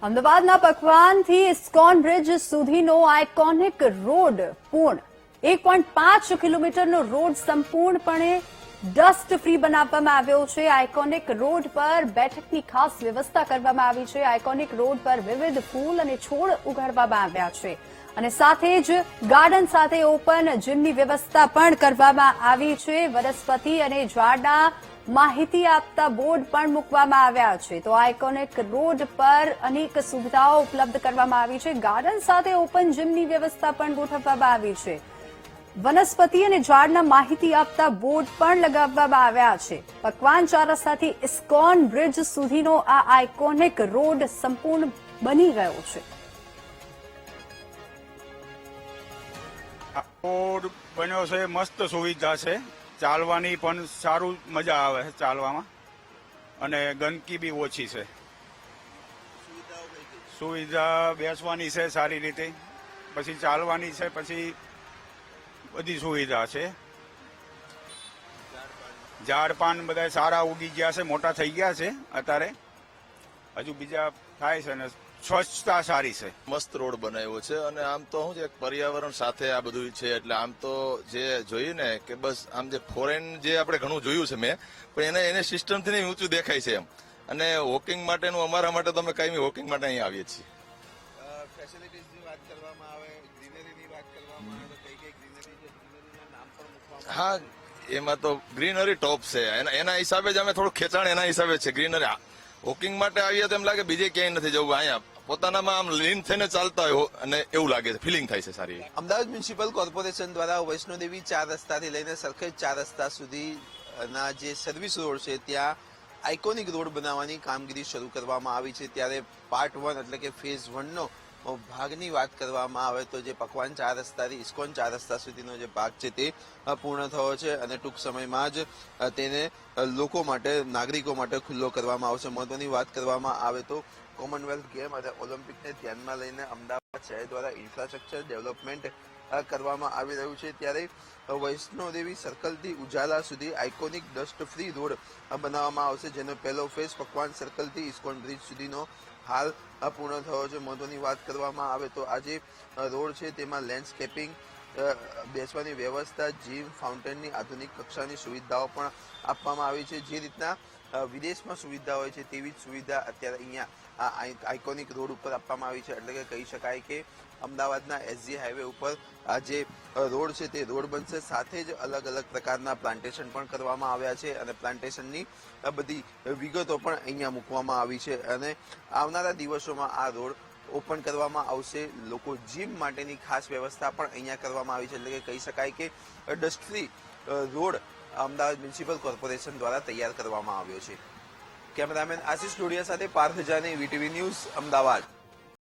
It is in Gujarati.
અમદાવાદના પકવાનથી ઇસ્કોન બ્રિજ સુધીનો આઇકોનિક રોડ પૂર્ણ 1.5 કિલોમીટરનો રોડ સંપૂર્ણપણે ડસ્ટ ફ્રી બનાવવામાં આવ્યો છે। આઇકોનિક રોડ પર બેઠકની ખાસ વ્યવસ્થા કરવામાં આવી છે। આઇકોનિક રોડ પર વિવિધ ફૂલ અને છોડ ઉગાડવામાં આવ્યા છે અને સાથે જ ગાર્ડન સાથે ઓપન જીમની વ્યવસ્થા પણ કરવામાં આવી છે। વનસ્પતિ અને ઝાડના માહિતી આપતા બોર્ડ પણ મૂકવામાં આવ્યા છે। તો આઇકોનિક રોડ પર અનેક સુવિધાઓ ઉપલબ્ધ કરવામાં આવી છે। ગાર્ડન સાથે ઓપન જીમની વ્યવસ્થા પણ ગોઠવવામાં આવી છે। વનસ્પતિ અને ઝાડના માહિતી આપતા બોર્ડ પણ લગાવવામાં આવ્યા છે। પકવાન ચાર રસ્તાથી ઇસ્કોન બ્રિજ સુધીનો આ આઇકોનિક રોડ સંપૂર્ણ બની ગયો છે। રોડ બન્યો છે, મસ્ત સુવિધા છે, ચાલવાની પણ સારું મજા આવે છે ચાલવામાં, અને ગંદકી બી ઓછી છે। સુવિધા બેસવાની છે સારી રીતે, પછી ચાલવાની છે, પછી બધી સુવિધા છે। ઝાડ પાન બધા સારા ઉગી ગયા છે, મોટા થઈ ગયા છે, અત્યારે હજુ બીજા થાય છે ને સ્વચ્છતા સારી છે। મસ્ત રોડ બનાવ્યો છે અને આમ તો શું છે પર્યાવરણ સાથે આ બધું છે, એટલે આમ તો જે જોયું ને કે બસ આમ જે ફોરેન જે આપણે ઘણું જોયું છે મેં, પણ એને સિસ્ટમથી નહીં ઊંચું દેખાય છે એમ। અને વોકિંગ માટેનું અમારા માટે તો અમે કાયમી વોકિંગ માટે અહીં આવીએ છીએ। ફેસિલિટીઝની વાત કરવામાં આવે, ગ્રીનરીની વાત કરવામાં આવે, કઈ કઈ ગ્રીનરી છે, ગ્રીનરીના નામ પણ મૂકવામાં હા, એમાં તો ગ્રીનરી ટોપ છે, એના હિસાબે જ અમે થોડું ખેંચાણ એના હિસાબે છે ગ્રીનરી। વોકિંગ માટે આવીએ તો એમ લાગે બીજે ક્યાંય નથી જવું, અહીંયા પોતાનામાં આમ લીન થઈને ચાલતા હોય અને એવું લાગે છે, ફિલિંગ થાય છે સારી। અમદાવાદ મ્યુનિસિપલ કોર્પોરેશન દ્વારા વૈષ્ણોદેવી ચાર રસ્તાથી લઈને સરખેજ ચાર રસ્તા સુધીના જે સર્વિસ રોડ છે ત્યાં આઇકોનિક રોડ બનાવવાની કામગીરી શરૂ કરવામાં આવી છે। ત્યારે પાર્ટ 1 એટલે કે ફેઝ 1 નો ભાગની વાત કરવામાં આવે તો જે પકવાન ચાર રસ્તાથી ઇસ્કોન ચાર રસ્તા સુધીનો જે ભાગ છે તે પૂર્ણ થયો છે અને ટૂંક સમયમાં જ તેને લોકો માટે, નાગરિકો માટે ખુલ્લો કરવામાં આવશે। મહત્વની વાત કરવામાં આવે તો કોમનવેલ્થ ગેમ અને ઓલિમ્પિકને ધ્યાનમાં લઈને અમદાવાદ શહેર દ્વારા ઇન્ફ્રાસ્ટ્રક્ચર ડેવલપમેન્ટ કરવામાં આવી રહ્યું છે। ત્યારે વૈષ્ણોદેવી સર્કલથી ઉજાલા સુધી આઇકોનિક ડસ્ટ ફ્રી રોડ બનાવવામાં આવશે, જેનો પહેલો ફેઝ પકવાન સર્કલથી ઇસ્કોન બ્રિજ સુધીનો હાલ પૂર્ણ થયો છે। મહત્વની વાત કરવામાં આવે તો આ જે રોડ છે તેમાં લેન્ડસ્કેપિંગ, બેસવાની વ્યવસ્થા, જીમ, ફાઉન્ટેનની આધુનિક કક્ષાની સુવિધાઓ પણ આપવામાં આવી છે। જે રીતના વિદેશમાં સુવિધા હોય છે તેવી જ સુવિધા અત્યારે અહીંયા આ આઇકોનિક રોડ ઉપર આપવામાં આવી છે। એટલે કે કહી શકાય કે અમદાવાદના એસજી હાઈવે ઉપર આ જે રોડ છે તે રોડ બનશે, સાથે જ અલગ અલગ પ્રકારના પ્લાન્ટેશન પણ કરવામાં આવ્યા છે અને પ્લાન્ટેશનની બધી વિગતો પણ અહીંયા મૂકવામાં આવી છે અને આવનારા દિવસોમાં આ રોડ ઓપન કરવામાં આવશે। લોકો જીમ માટેની ખાસ વ્યવસ્થા પણ અહીંયા કરવામાં આવી છે। એટલે કે કહી શકાય કે dust free road Ahmedabad municipal corporation દ્વારા તૈયાર કરવામાં આવ્યો છે। કેમેરામેન આશિષ ડોડિયા સાથે પાર્થ જાની, વીટીવી ન્યૂઝ, અમદાવાદ।